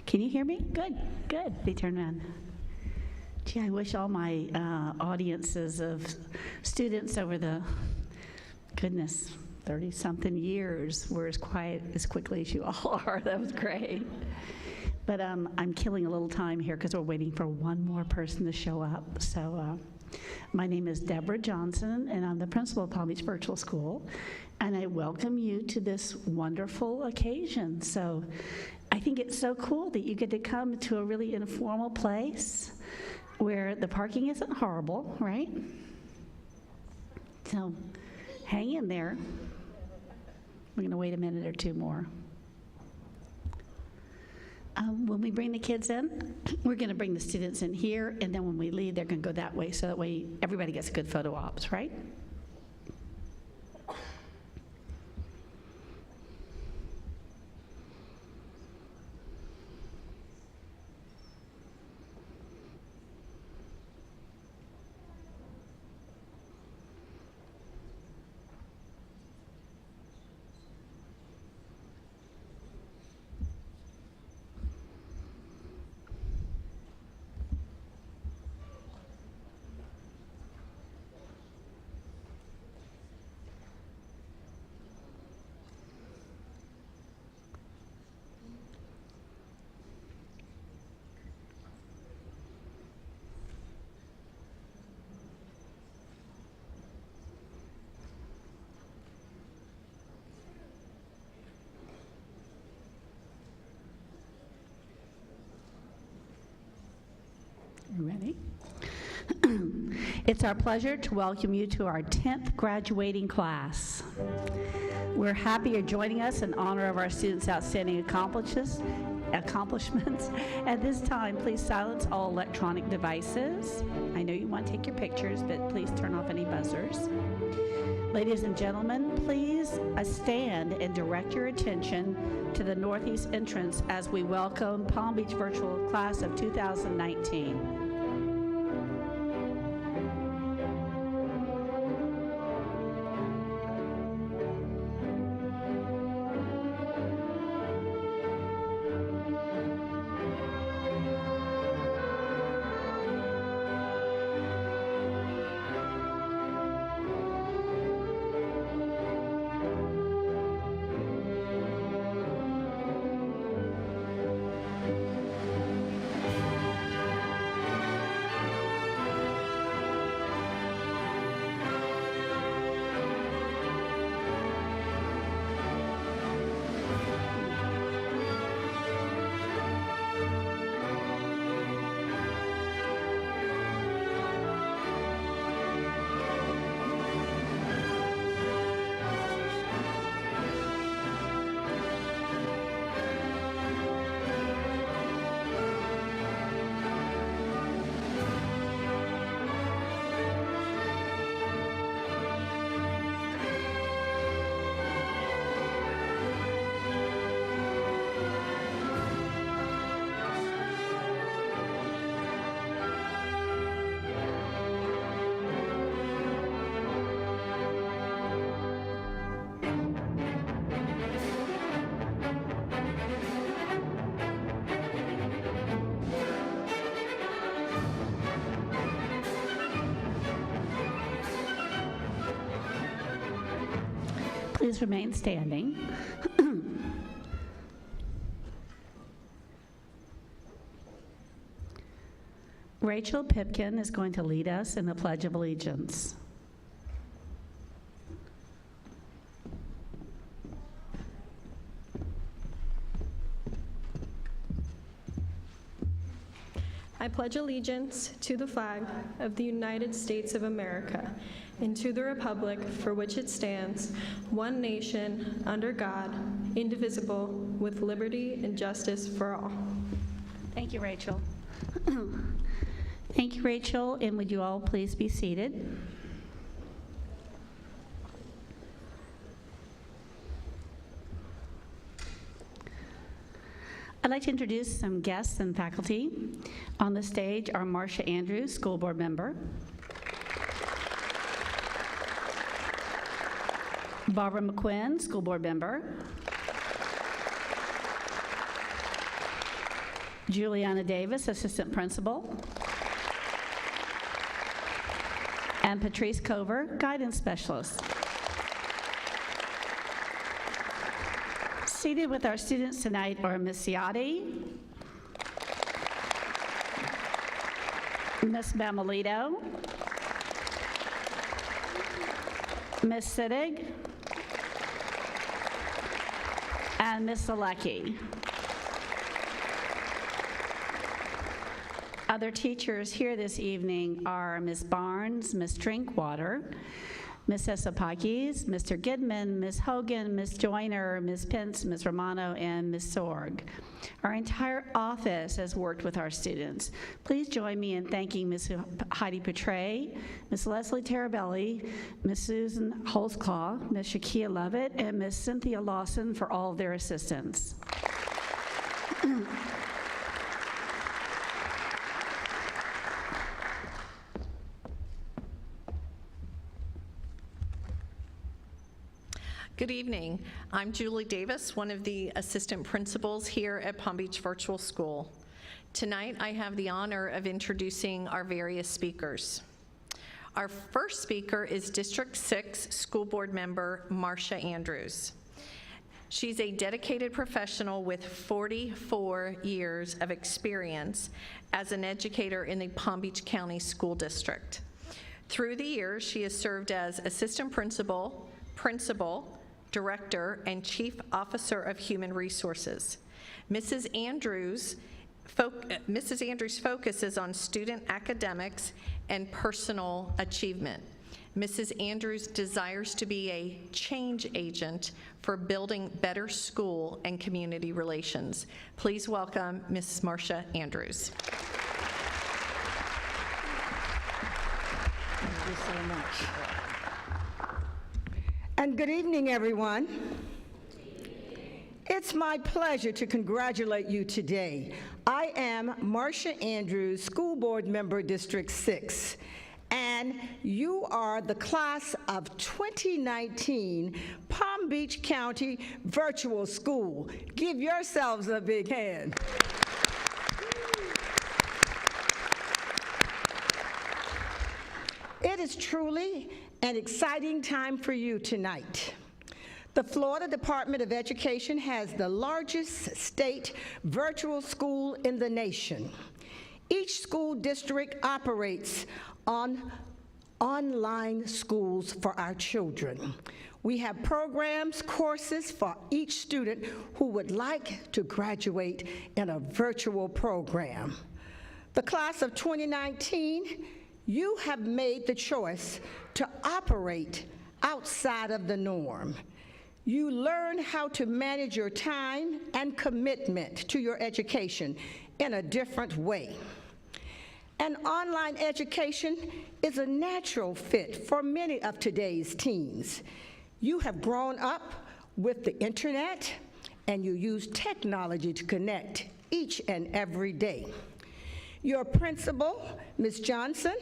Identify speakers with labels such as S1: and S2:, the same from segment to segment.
S1: Can you hear me? Good, good. They turn around. Gee, I wish all my audiences of students over the, goodness, 30-something years were as quiet as quickly as you all are. That was great. But I'm killing a little time here because we're waiting for one more person to show up. So my name is Deborah Johnson, and I'm the principal of Palm Beach Virtual School, and I welcome you to this wonderful occasion. So I think it's so cool that you get to come to a really informal place where the parking isn't horrible, right? So hang in there. We're going to wait a minute or two more. When we bring the kids in, we're going to bring the students in here, and then when we leave, they're going to go that way, so that way everybody gets good photo ops, right? You ready? It's our pleasure to welcome you to our 10th graduating class. We're happy you're joining us in honor of our students' outstanding accomplishments. At this time, please silence all electronic devices. I know you want to take your pictures, but please turn off any buzzers. Ladies and gentlemen, please stand and direct your attention to the northeast entrance as we welcome Palm Beach Virtual Class of 2019. Please remain standing. Rachel Pipkin is going to lead us in the Pledge of Allegiance.
S2: I pledge allegiance to the flag of the United States of America and to the republic for which it stands, one nation, under God, indivisible, with liberty and justice for all.
S1: Thank you, Rachel. Thank you, Rachel, and would you all please be seated? I'd like to introduce some guests and faculty. On the stage are Marcia Andrews, school board member. Barbara McQuinn, school board member. Juliana Davis, Assistant Principal. And Patrice Cover, Guidance Specialist. Seated with our students tonight are Ms. Ciotti, Ms. Mamalito, Ms. Sittig, and Ms. Zalecki. Other teachers here this evening are Ms. Barnes, Ms. Drinkwater, Ms. Esopakis, Mr. Gidman, Ms. Hogan, Ms. Joyner, Ms. Pence, Ms. Romano, and Ms. Sorg. Our entire office has worked with our students. Please join me in thanking Ms. Heidi Petray, Ms. Leslie Tarabelli, Ms. Susan Holzclaw, Ms. Shakia Lovett, and Ms. Cynthia Lawson for all of their assistance.
S3: Good evening. I'm Julie Davis, one of the assistant principals here at Palm Beach Virtual School. Tonight, I have the honor of introducing our various speakers. Our first speaker is District 6 School Board member Marcia Andrews. She's a dedicated professional with 44 years of experience as an educator in the Palm Beach County School District. Through the years, she has served as assistant principal, Director, and Chief Officer of Human Resources. Mrs. Andrews focuses on student academics and personal achievement. Mrs. Andrews desires to be a change agent for building better school and community relations. Please welcome Mrs. Marcia Andrews.
S4: Thank you so much. And good evening, everyone. It's my pleasure to congratulate you today. I am Marcia Andrews, School Board Member, District 6, and you are the class of 2019 Palm Beach County Virtual School. Give yourselves a big hand. It is truly an exciting time for you tonight. The Florida Department of Education has the largest state virtual school in the nation. Each school district operates on online schools for our children. We have programs, courses for each student who would like to graduate in a virtual program. The class of 2019, you have made the choice to operate outside of the norm. You learn how to manage your time and commitment to your education in a different way. And online education is a natural fit for many of today's teens. You have grown up with the internet, and you use technology to connect each and every day. Your principal, Ms. Johnson,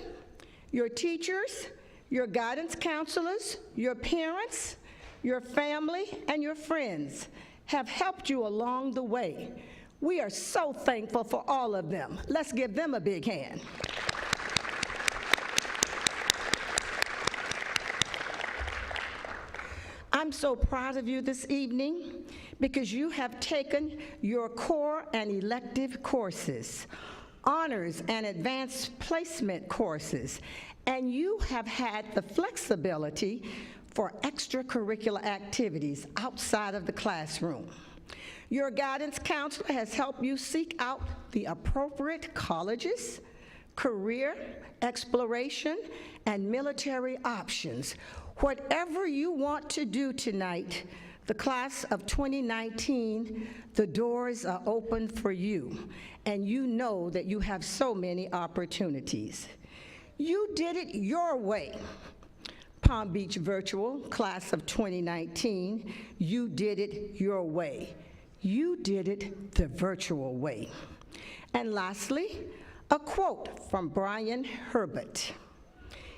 S4: your teachers, your guidance counselors, your parents, your family, and your friends have helped you along the way. We are so thankful for all of them. Let's give them a big hand. I'm so proud of you this evening because you have taken your core and elective courses, honors and advanced placement courses, and you have had the flexibility for extracurricular activities outside of the classroom. Your guidance counselor has helped you seek out the appropriate colleges, career exploration, and military options. Whatever you want to do tonight, the class of 2019, the doors are open for you, and you know that you have so many opportunities. You did it your way. Palm Beach Virtual, class of 2019, you did it your way. You did it the virtual way. And lastly, a quote from Brian Herbert.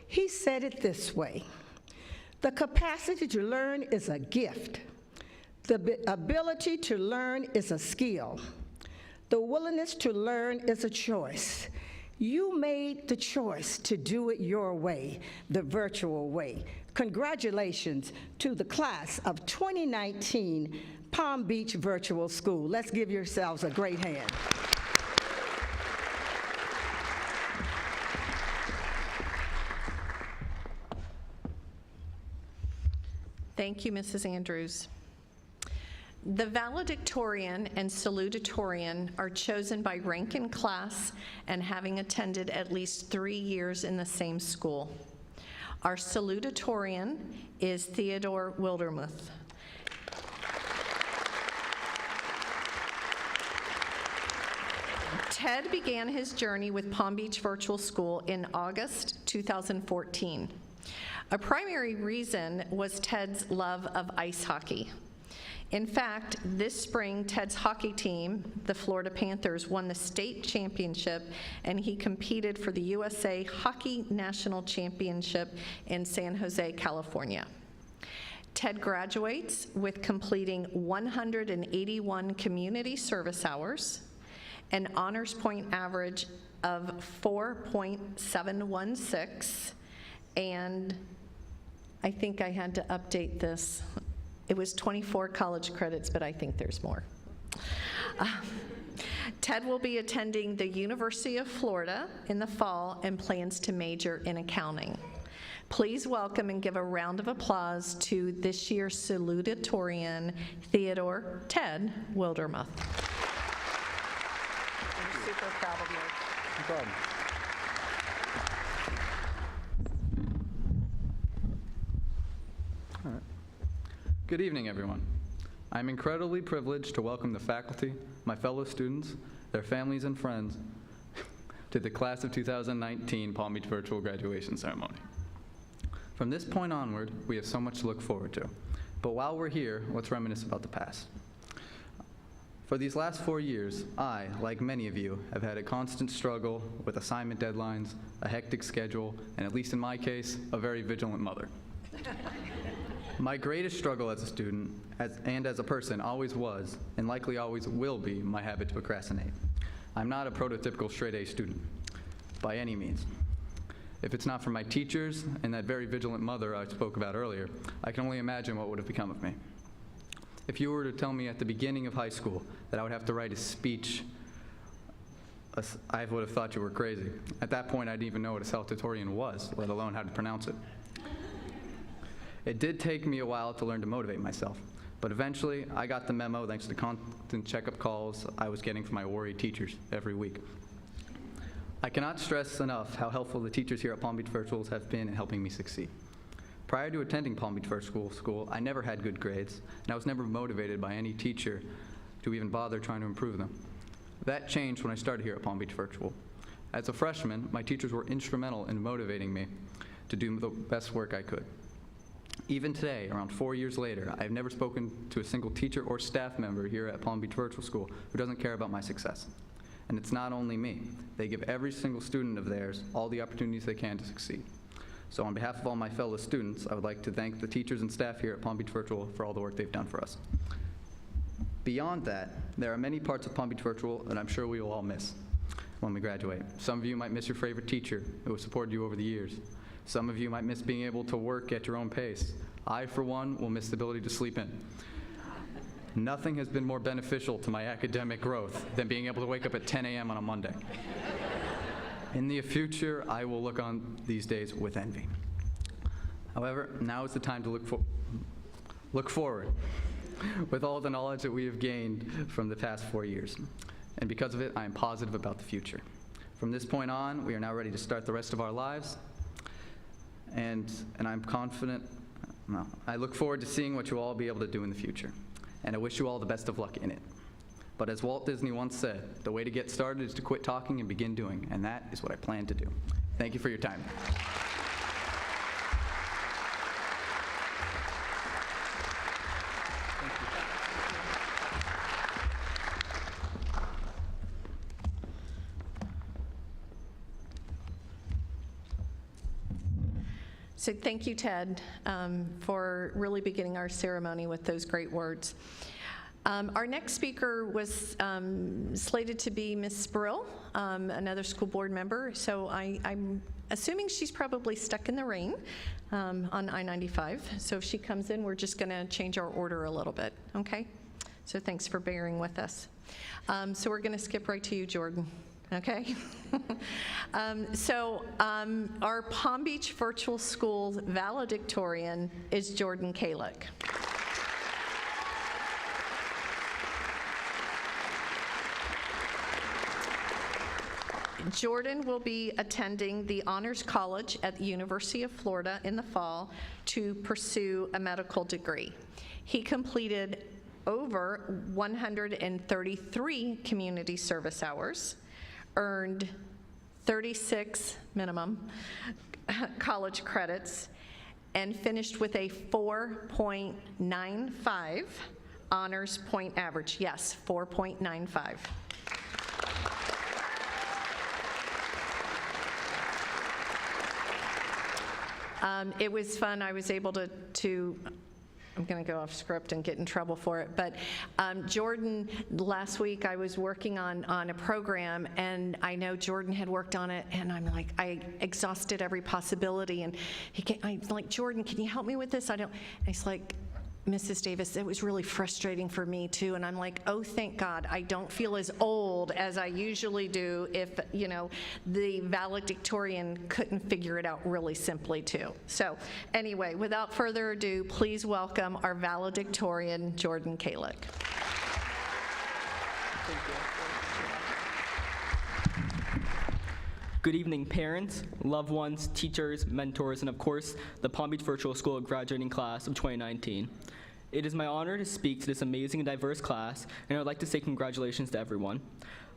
S4: He said it this way: "The capacity to learn is a gift. The ability to learn is a skill. The willingness to learn is a choice. You made the choice to do it your way, the virtual way. Congratulations to the class of 2019 Palm Beach Virtual School. Let's give yourselves a great hand.
S3: Thank you, Mrs. Andrews. The valedictorian and salutatorian are chosen by rank in class and having attended at least 3 years in the same school. Our salutatorian is Theodore Wildermuth. Ted began his journey with Palm Beach Virtual School in August 2014. A primary reason was Ted's love of ice hockey. In fact, this spring, Ted's hockey team, the Florida Panthers, won the state championship, and he competed for the USA Hockey National Championship in San Jose, California. Ted graduates with completing 181 community service hours, an honors point average of 4.716, and I think I had to update this. It was 24 college credits, but I think there's more. Ted will be attending the University of Florida in the fall and plans to major in accounting. Please welcome and give a round of applause to this year's salutatorian, Theodore Ted Wildermuth. I'm super proud of you.
S5: No problem. All right. Good evening, everyone. I'm incredibly privileged to welcome the faculty, my fellow students, their families and friends to the class of 2019 Palm Beach Virtual Graduation Ceremony. From this point onward, we have so much to look forward to. But while we're here, let's reminisce about the past. For these last 4 years, I, like many of you, have had a constant struggle with assignment deadlines, a hectic schedule, and at least in my case, a very vigilant mother. My greatest struggle as a student and as a person always was, and likely always will be, my habit to procrastinate. I'm not a prototypical straight-A student, by any means. If it's not for my teachers and that very vigilant mother I spoke about earlier, I can only imagine what would have become of me. If you were to tell me at the beginning of high school that I would have to write a speech, I would have thought you were crazy. At that point, I didn't even know what a salutatorian was, let alone how to pronounce it. It did take me a while to learn to motivate myself, but eventually I got the memo thanks to constant checkup calls I was getting from my worried teachers every week. I cannot stress enough how helpful the teachers here at Palm Beach Virtuals have been in helping me succeed. Prior to attending Palm Beach Virtual School, I never had good grades, and I was never motivated by any teacher to even bother trying to improve them. That changed when I started here at Palm Beach Virtual. As a freshman, my teachers were instrumental in motivating me to do the best work I could. Even today, around 4 years later, I have never spoken to a single teacher or staff member here at Palm Beach Virtual School who doesn't care about my success. And it's not only me. They give every single student of theirs all the opportunities they can to succeed. So on behalf of all my fellow students, I would like to thank the teachers and staff here at Palm Beach Virtual for all the work they've done for us. Beyond that, there are many parts of Palm Beach Virtual that I'm sure we will all miss when we graduate. Some of you might miss your favorite teacher who has supported you over the years. Some of you might miss being able to work at your own pace. I, for one, will miss the ability to sleep in. Nothing has been more beneficial to my academic growth than being able to wake up at 10 a.m. on a Monday. In the future, I will look on these days with envy. However, now is the time to look forward with all the knowledge that we have gained from the past 4 years. And because of it, I am positive about the future. From this point on, we are now ready to start the rest of our lives. And I'm confident, I look forward to seeing what you'll all be able to do in the future. And I wish you all the best of luck in it. But as Walt Disney once said, the way to get started is to quit talking and begin doing, and that is what I plan to do. Thank you for your time.
S3: So thank you, Ted, for really beginning our ceremony with those great words. Our next speaker was slated to be Ms. Brill, another school board member, so I'm assuming she's probably stuck in the rain on I-95. So if she comes in, we're just going to change our order a little bit, okay? So thanks for bearing with us. So we're going to skip right to you, Jordan, okay? Our Palm Beach Virtual School valedictorian is Jordan Kalick. Jordan will be attending the Honors College at the University of Florida in the fall to pursue a medical degree. He completed over 133 community service hours, earned 36 minimum college credits, and finished with a 4.95 honors point average. Yes, 4.95. It was fun. I was able to I'm going to go off script and get in trouble for it, but Jordan, last week I was working on a program, and I know Jordan had worked on it, and I'm like, I exhausted every possibility, and I'm like, Jordan, can you help me with this? And he's like, Mrs. Davis, it was really frustrating for me too, and I'm like, oh, thank God, I don't feel as old as I usually do if, you know, the valedictorian couldn't figure it out really simply too. So anyway, without further ado, please welcome our valedictorian, Jordan Kalick.
S6: Good evening, parents, loved ones, teachers, mentors, and of course, the Palm Beach Virtual School graduating class of 2019. It is my honor to speak to this amazing and diverse class, and I'd like to say congratulations to everyone.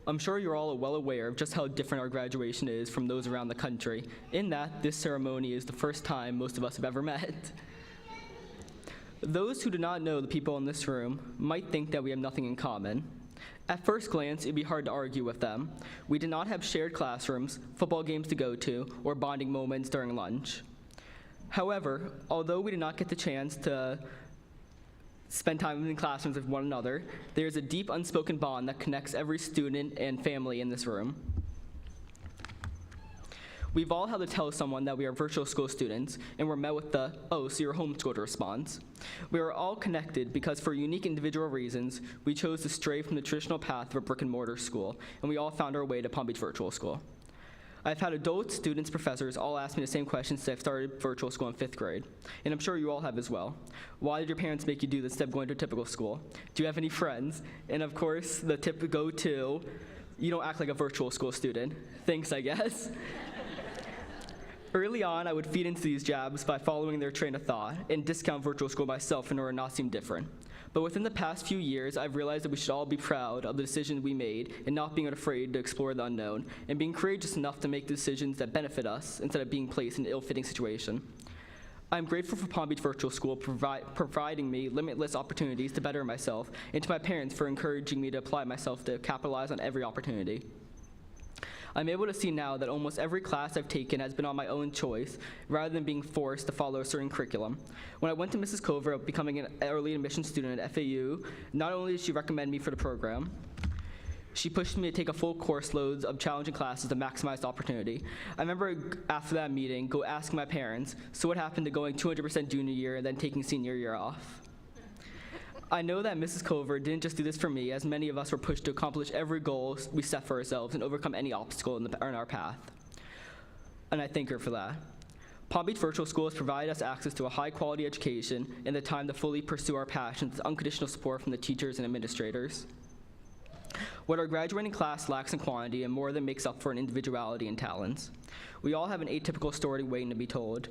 S6: I'm sure you're all well aware of just how different our graduation is from those around the country, in that this ceremony is the first time most of us have ever met. Those who do not know the people in this room might think that we have nothing in common. At first glance, it'd be hard to argue with them. We did not have shared classrooms, football games to go to, or bonding moments during lunch. However, although we did not get the chance to spend time in classrooms with one another, there is a deep unspoken bond that connects every student and family in this room. We've all had to tell someone that we are virtual school students, and we're met with the, oh, so you're homeschooled response. We are all connected because for unique individual reasons, we chose to stray from the traditional path of a brick and mortar school, and we all found our way to Palm Beach Virtual School. I've had adults, students, professors all ask me the same questions since I've started virtual school in 5th grade, and I'm sure you all have as well. Why did your parents make you do this instead of going to a typical school? Do you have any friends? And of course, the tip to go to, you don't act like a virtual school student. Thanks, I guess. Early on, I would feed into these jabs by following their train of thought and discount virtual school myself in order to not seem different. But within the past few years, I've realized that we should all be proud of the decisions we made and not being afraid to explore the unknown and being courageous enough to make decisions that benefit us instead of being placed in an ill-fitting situation. I'm grateful for Palm Beach Virtual School providing me limitless opportunities to better myself, and to my parents for encouraging me to apply myself to capitalize on every opportunity. I'm able to see now that almost every class I've taken has been on my own choice, rather than being forced to follow a certain curriculum. When I went to Mrs. Cover becoming an early admission student at FAU, not only did she recommend me for the program, she pushed me to take a full course loads of challenging classes to maximize the opportunity. I remember after that meeting, go asking my parents, so what happened to going 200% junior year and then taking senior year off? I know that Mrs. Cover didn't just do this for me, as many of us were pushed to accomplish every goal we set for ourselves and overcome any obstacle in our path. And I thank her for that. Palm Beach Virtual School has provided us access to a high-quality education and the time to fully pursue our passions with unconditional support from the teachers and administrators. What our graduating class lacks in quantity and more than makes up for in individuality and talents. We all have an atypical story waiting to be told.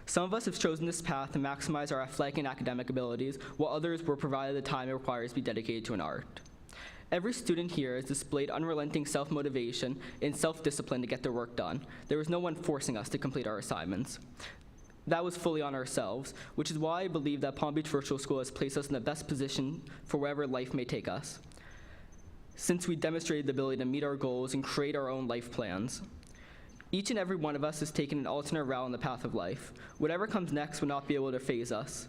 S6: Some of us have chosen this path to maximize our athletic and academic abilities, while others were provided the time it requires to be dedicated to an art. Every student here has displayed unrelenting self-motivation and self-discipline to get their work done. There was no one forcing us to complete our assignments. That was fully on ourselves, which is why I believe that Palm Beach Virtual School has placed us in the best position for wherever life may take us, since we demonstrated the ability to meet our goals and create our own life plans. Each and every one of us has taken an alternate route on the path of life. Whatever comes next will not be able to faze us.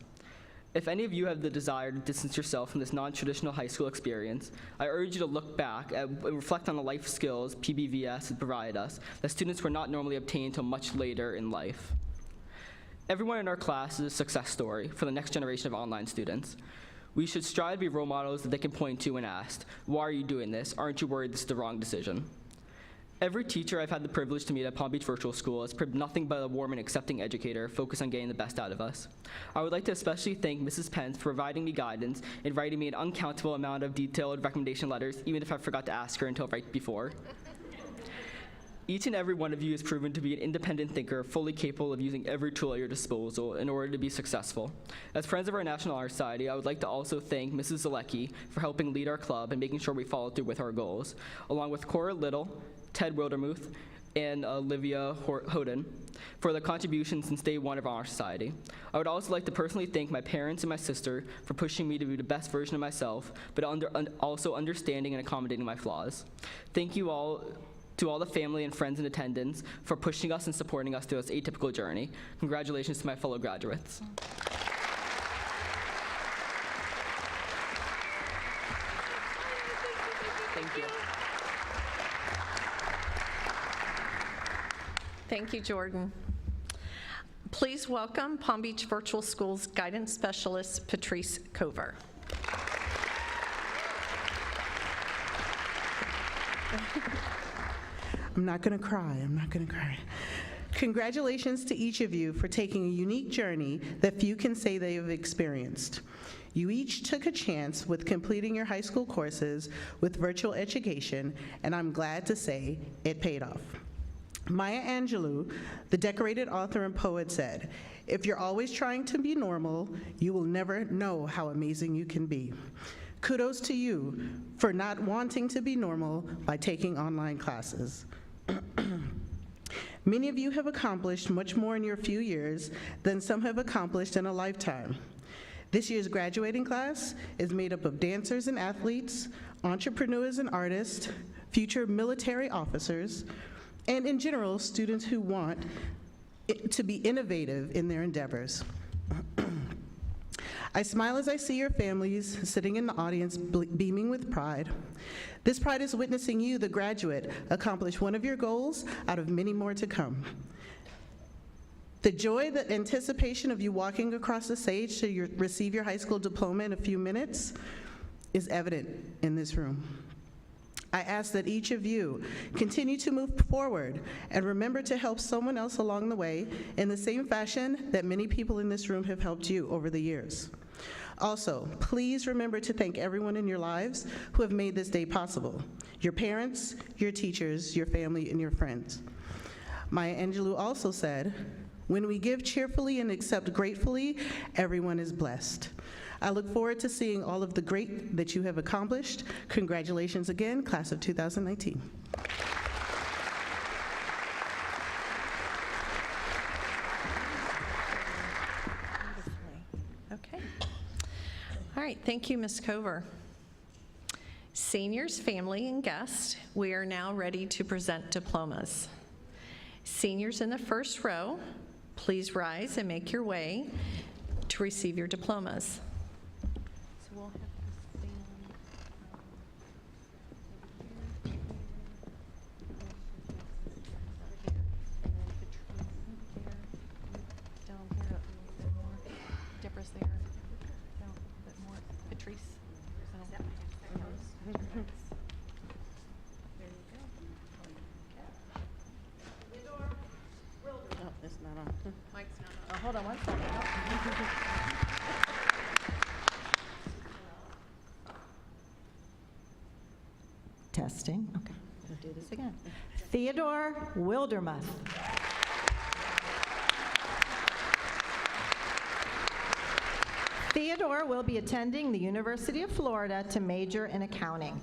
S6: If any of you have the desire to distance yourself from this non-traditional high school experience, I urge you to look back and reflect on the life skills PBVS has provided us that students were not normally obtained until much later in life. Everyone in our class is a success story for the next generation of online students. We should strive to be role models that they can point to when asked, "Why are you doing this? Aren't you worried this is the wrong decision?" Every teacher I've had the privilege to meet at Palm Beach Virtual School has proved nothing but a warm and accepting educator focused on getting the best out of us. I would like to especially thank Mrs. Pence for providing me guidance and writing me an uncountable amount of detailed recommendation letters, even if I forgot to ask her until right before. Each and every one of you has proven to be an independent thinker, fully capable of using every tool at your disposal in order to be successful. As friends of our National Honor Society, I would like to also thank Mrs. Zalecki for helping lead our club and making sure we followed through with our goals, along with Cora Little, Ted Wildermuth, and Olivia Hoden for their contributions since day one of our Honor Society. I would also like to personally thank my parents and my sister for pushing me to be the best version of myself, but also understanding and accommodating my flaws. Thank you all to all the family and friends in attendance for pushing us and supporting us through this atypical journey. Congratulations to my fellow graduates. Thank you.
S3: Thank you, Jordan. Please welcome Palm Beach Virtual School's guidance specialist, Patrice Cover.
S7: I'm not going to cry. I'm not going to cry. Congratulations to each of you for taking a unique journey that few can say they have experienced. You each took a chance with completing your high school courses with virtual education, and I'm glad to say it paid off. Maya Angelou, the decorated author and poet, said, "If you're always trying to be normal, you will never know how amazing you can be." Kudos to you for not wanting to be normal by taking online classes. Many of you have accomplished much more in your few years than some have accomplished in a lifetime. This year's graduating class is made up of dancers and athletes, entrepreneurs and artists, future military officers, and in general, students who want to be innovative in their endeavors. I smile as I see your families sitting in the audience beaming with pride. This pride is witnessing you, the graduate, accomplish one of your goals out of many more to come. The joy, the anticipation of you walking across the stage to receive your high school diploma in a few minutes is evident in this room. I ask that each of you continue to move forward and remember to help someone else along the way in the same fashion that many people in this room have helped you over the years. Also, please remember to thank everyone in your lives who have made this day possible: your parents, your teachers, your family, and your friends. Maya Angelou also said, "When we give cheerfully and accept gratefully, everyone is blessed." I look forward to seeing all of the great that you have accomplished. Congratulations again, class of 2019.
S3: Okay. All right, thank you, Ms. Cover. Seniors, family, and guests, we are now ready to present diplomas. Seniors in the first row, please rise and make your way to receive your diplomas. So we'll have to stand down here a little bit more. Deborah's there. Down a little bit more. Patrice. There you go.
S1: Oh, it's not on.
S3: Mike's not on.
S1: Oh, hold on one second.
S8: Testing. Okay, we'll do this again. Theodore Wildermuth. Theodore will be attending the University of Florida to major in accounting.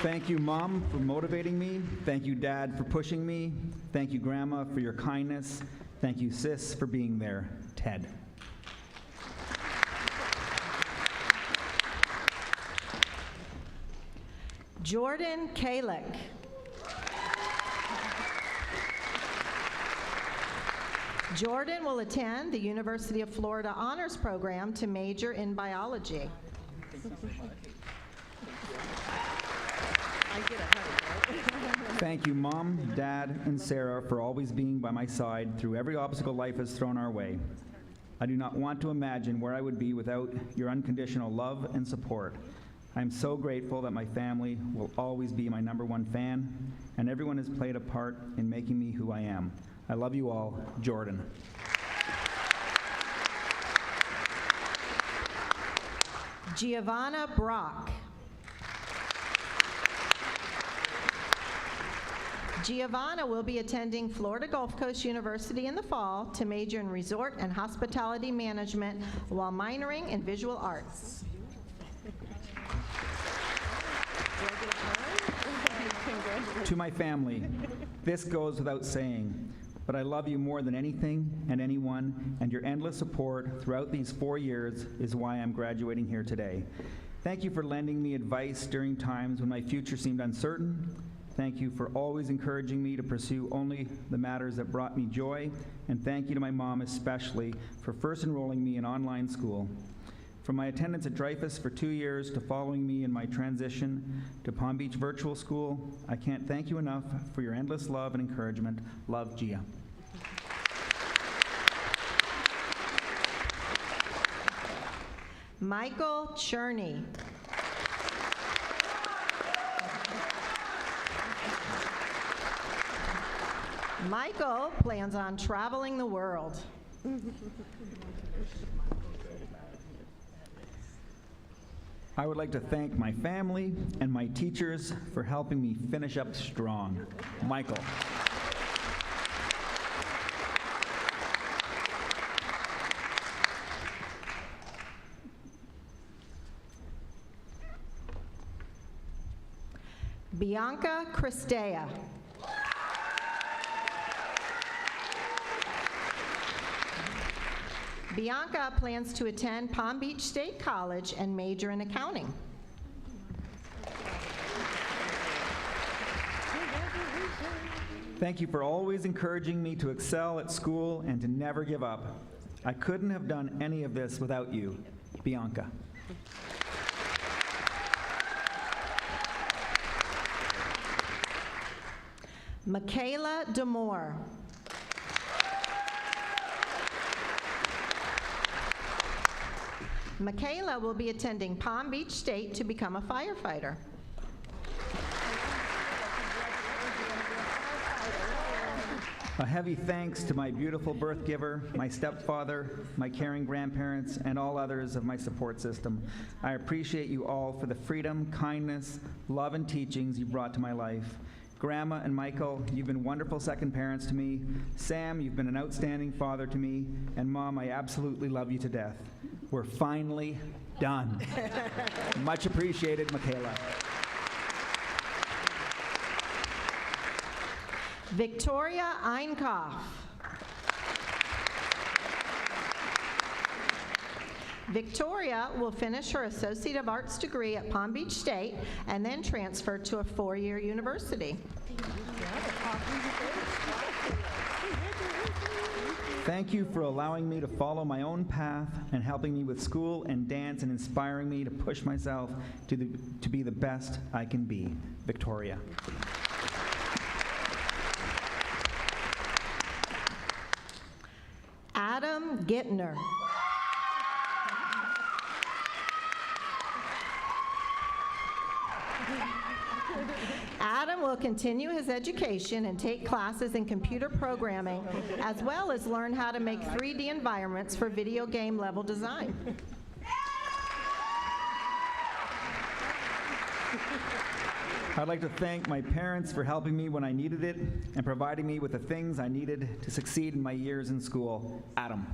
S9: Thank you, Mom, for motivating me. Thank you, Dad, for pushing me. Thank you, Grandma, for your kindness. Thank you, Sis, for being there. Ted.
S8: Jordan Kalick. Jordan will attend the University of Florida Honors Program to major in biology.
S9: Thank you, Mom, Dad, and Sarah, for always being by my side through every obstacle life has thrown our way. I do not want to imagine where I would be without your unconditional love and support. I am so grateful that my family will always be my #1 fan, and everyone has played a part in making me who I am. I love you all, Jordan.
S8: Giovanna Brock. Giovanna will be attending Florida Gulf Coast University in the fall to major in resort and hospitality management while minoring in visual arts.
S9: To my family, this goes without saying, but I love you more than anything and anyone, and your endless support throughout these 4 years is why I'm graduating here today. Thank you for lending me advice during times when my future seemed uncertain. Thank you for always encouraging me to pursue only the matters that brought me joy, and thank you to my mom especially for first enrolling me in online school. From my attendance at Dreyfus for 2 years to following me in my transition to Palm Beach Virtual School, I can't thank you enough for your endless love and encouragement. Love, Gia.
S8: Michael Cherney. Michael plans on traveling the world.
S9: I would like to thank my family and my teachers for helping me finish up strong. Michael.
S8: Bianca Christea. Bianca plans to attend Palm Beach State College and major in accounting.
S9: Thank you for always encouraging me to excel at school and to never give up. I couldn't have done any of this without you, Bianca.
S8: Michaela Demore. Michaela will be attending Palm Beach State to become a firefighter.
S9: A heavy thanks to my beautiful birth giver, my stepfather, my caring grandparents, and all others of my support system. I appreciate you all for the freedom, kindness, love, and teachings you brought to my life. Grandma and Michael, you've been wonderful second parents to me. Sam, you've been an outstanding father to me. And Mom, I absolutely love you to death. We're finally done. Much appreciated, Michaela.
S8: Victoria Einkoff. Victoria will finish her Associate of Arts degree at Palm Beach State and then transfer to a 4-year university.
S9: Thank you for allowing me to follow my own path and helping me with school and dance and inspiring me to push myself to be the best I can be. Victoria.
S8: Adam Gittner. Adam will continue his education and take classes in computer programming, as well as learn how to make 3D environments for video game level design.
S9: I'd like to thank my parents for helping me when I needed it and providing me with the things I needed to succeed in my years in school. Adam.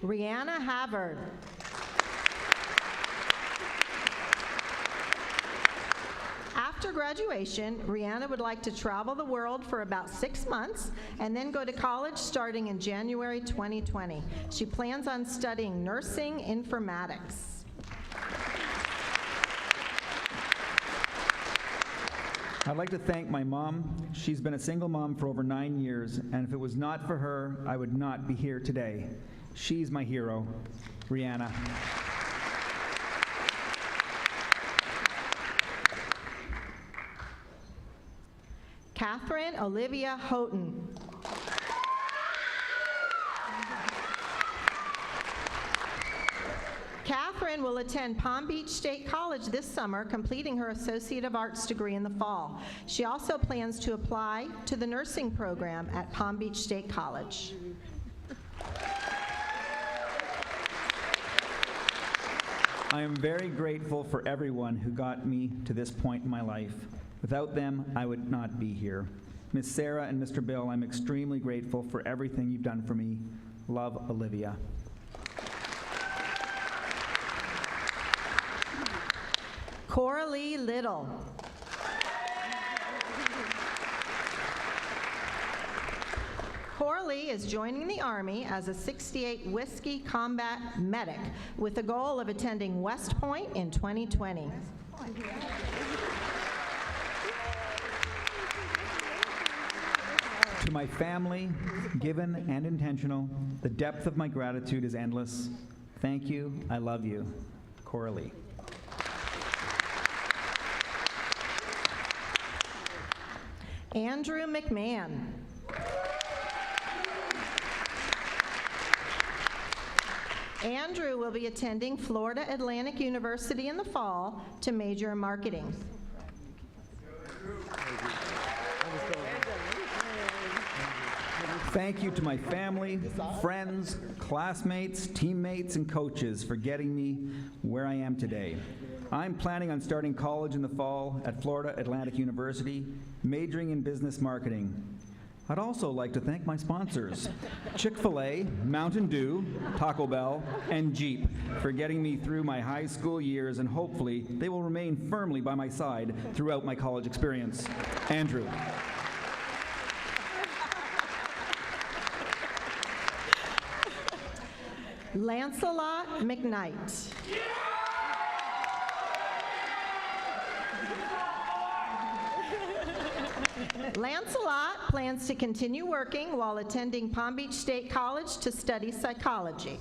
S8: Rihanna Havard. After graduation, Rihanna would like to travel the world for about 6 months and then go to college starting in January 2020. She plans on studying nursing informatics.
S9: I'd like to thank my mom. She's been a single mom for over 9 years, and if it was not for her, I would not be here today. She's my hero, Rihanna.
S8: Catherine Olivia Houghton. Catherine will attend Palm Beach State College this summer, completing her Associate of Arts degree in the fall. She also plans to apply to the nursing program at Palm Beach State College.
S9: I am very grateful for everyone who got me to this point in my life. Without them, I would not be here. Miss Sarah and Mr. Bill, I'm extremely grateful for everything you've done for me. Love, Olivia.
S8: Coralie Little. Coralie is joining the Army as a 68 Whiskey Combat Medic with the goal of attending West Point in 2020.
S9: To my family, given and intentional, the depth of my gratitude is endless. Thank you. I love you. Coralie.
S8: Andrew McMahon. Andrew will be attending Florida Atlantic University in the fall to major in marketing.
S9: Thank you to my family, friends, classmates, teammates, and coaches for getting me where I am today. I'm planning on starting college in the fall at Florida Atlantic University, majoring in business marketing. I'd also like to thank my sponsors, Chick-fil-A, Mountain Dew, Taco Bell, and Jeep, for getting me through my high school years, and hopefully they will remain firmly by my side throughout my college experience. Andrew.
S8: Lancelot McKnight. Lancelot plans to continue working while attending Palm Beach State College to study psychology.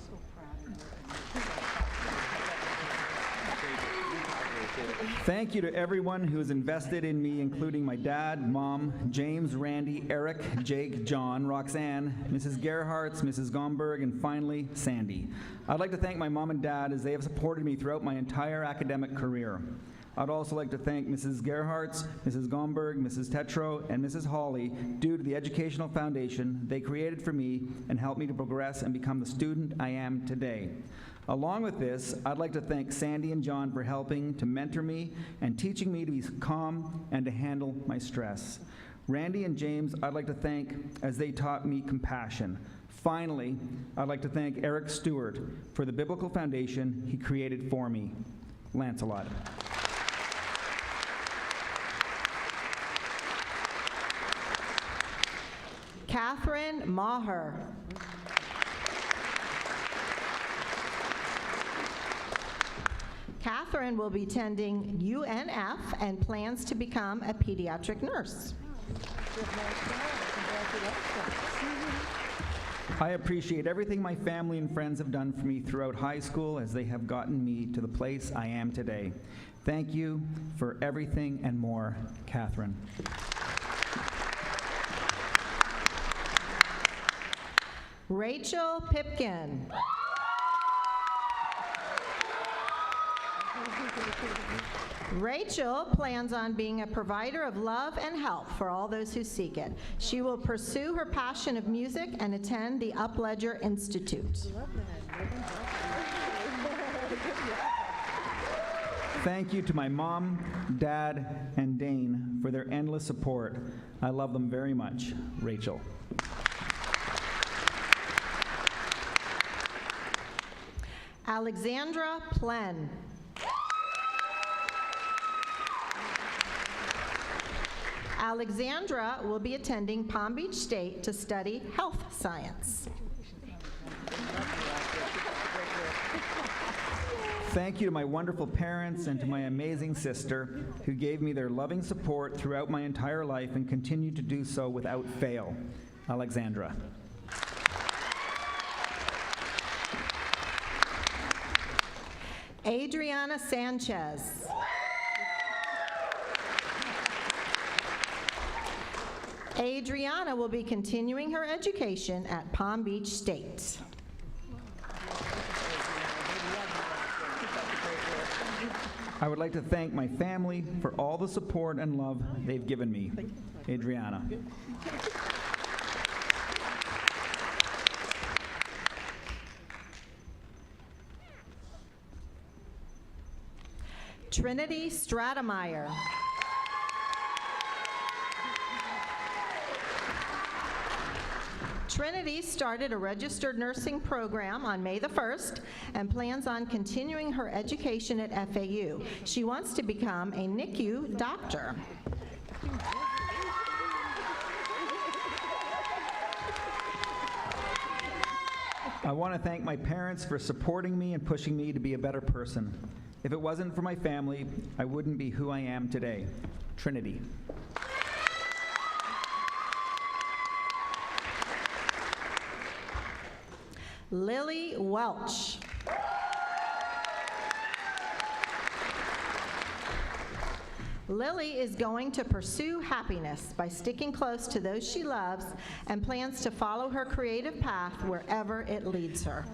S9: Thank you to everyone who has invested in me, including my dad, mom, James, Randy, Eric, Jake, John, Roxanne, Mrs. Gerhardt, Mrs. Gomberg, and finally, Sandy. I'd like to thank my mom and dad as they have supported me throughout my entire academic career. I'd also like to thank Mrs. Gerhardt, Mrs. Gomberg, Mrs. Tetro, and Mrs. Hawley due to the educational foundation they created for me and helped me to progress and become the student I am today. Along with this, I'd like to thank Sandy and John for helping to mentor me and teaching me to be calm and to handle my stress. Randy and James, I'd like to thank as they taught me compassion. Finally, I'd like to thank Eric Stewart for the biblical foundation he created for me. Lancelot.
S8: Catherine Maher. Catherine will be attending UNF and plans to become a pediatric nurse.
S9: I appreciate everything my family and friends have done for me throughout high school as they have gotten me to the place I am today. Thank you for everything and more, Catherine.
S8: Rachel Pipkin. Rachel plans on being a provider of love and help for all those who seek it. She will pursue her passion of music and attend the Upledger Institute.
S9: Thank you to my mom, dad, and Dane for their endless support. I love them very much. Rachel.
S8: Alexandra Plen. Alexandra will be attending Palm Beach State to study health science.
S9: Thank you to my wonderful parents and to my amazing sister who gave me their loving support throughout my entire life and continue to do so without fail. Alexandra.
S8: Adriana Sanchez. Adriana will be continuing her education at Palm Beach State.
S9: I would like to thank my family for all the support and love they've given me. Adriana.
S8: Trinity Stratemeyer. Trinity started a registered nursing program on May the 1st and plans on continuing her education at FAU. She wants to become a NICU doctor.
S9: I want to thank my parents for supporting me and pushing me to be a better person. If it wasn't for my family, I wouldn't be who I am today. Trinity.
S8: Lily Welch. Lily is going to pursue happiness by sticking close to those she loves and plans to follow her creative path wherever it leads her.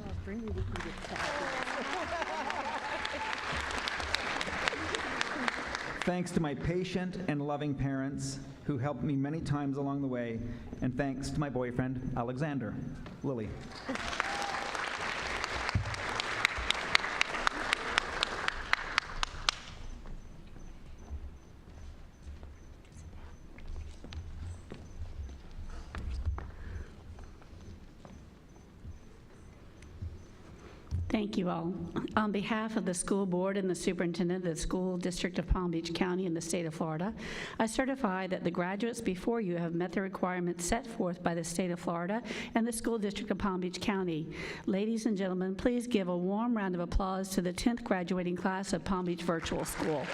S9: Thanks to my patient and loving parents who helped me many times along the way, and thanks to my boyfriend, Alexander. Lily.
S1: Thank you all. On behalf of the school board and the superintendent of the school district of Palm Beach County in the state of Florida, I certify that the graduates before you have met the requirements set forth by the state of Florida and the school district of Palm Beach County. Ladies and gentlemen, please give a warm round of applause to the 10th graduating class of Palm Beach Virtual School.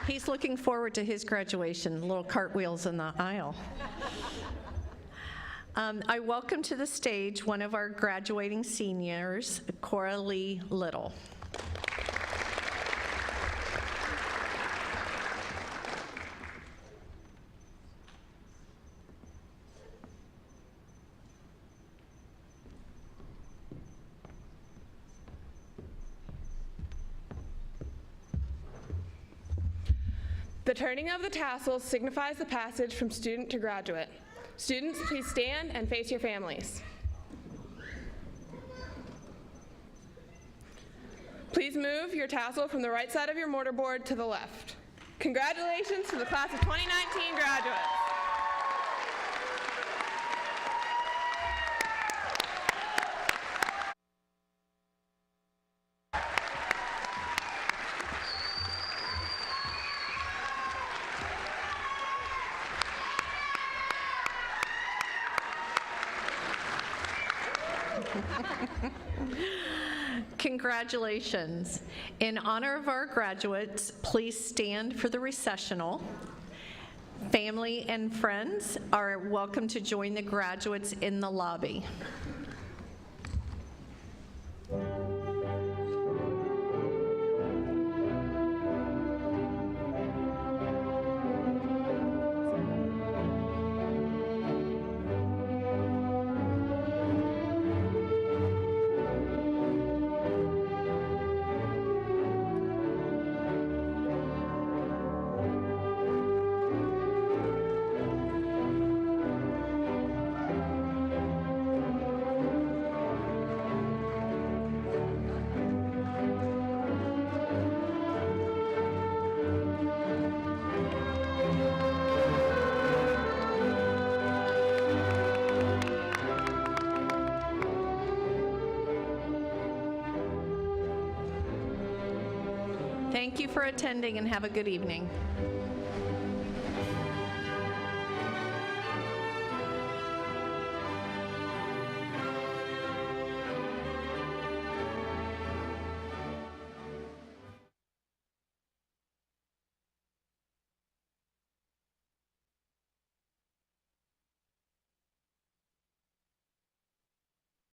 S3: He's looking forward to his graduation, little cartwheels in the aisle. I welcome to the stage one of our graduating seniors, Cora Lee Little.
S10: The turning of the tassels signifies the passage from student to graduate. Students, please stand and face your families. Please move your tassel from the right side of your mortarboard to the left. Congratulations to the class of 2019 graduates.
S3: Congratulations. In honor of our graduates, please stand for the recessional. Family and friends are welcome to join the graduates in the lobby. Thank you for attending and have a good evening.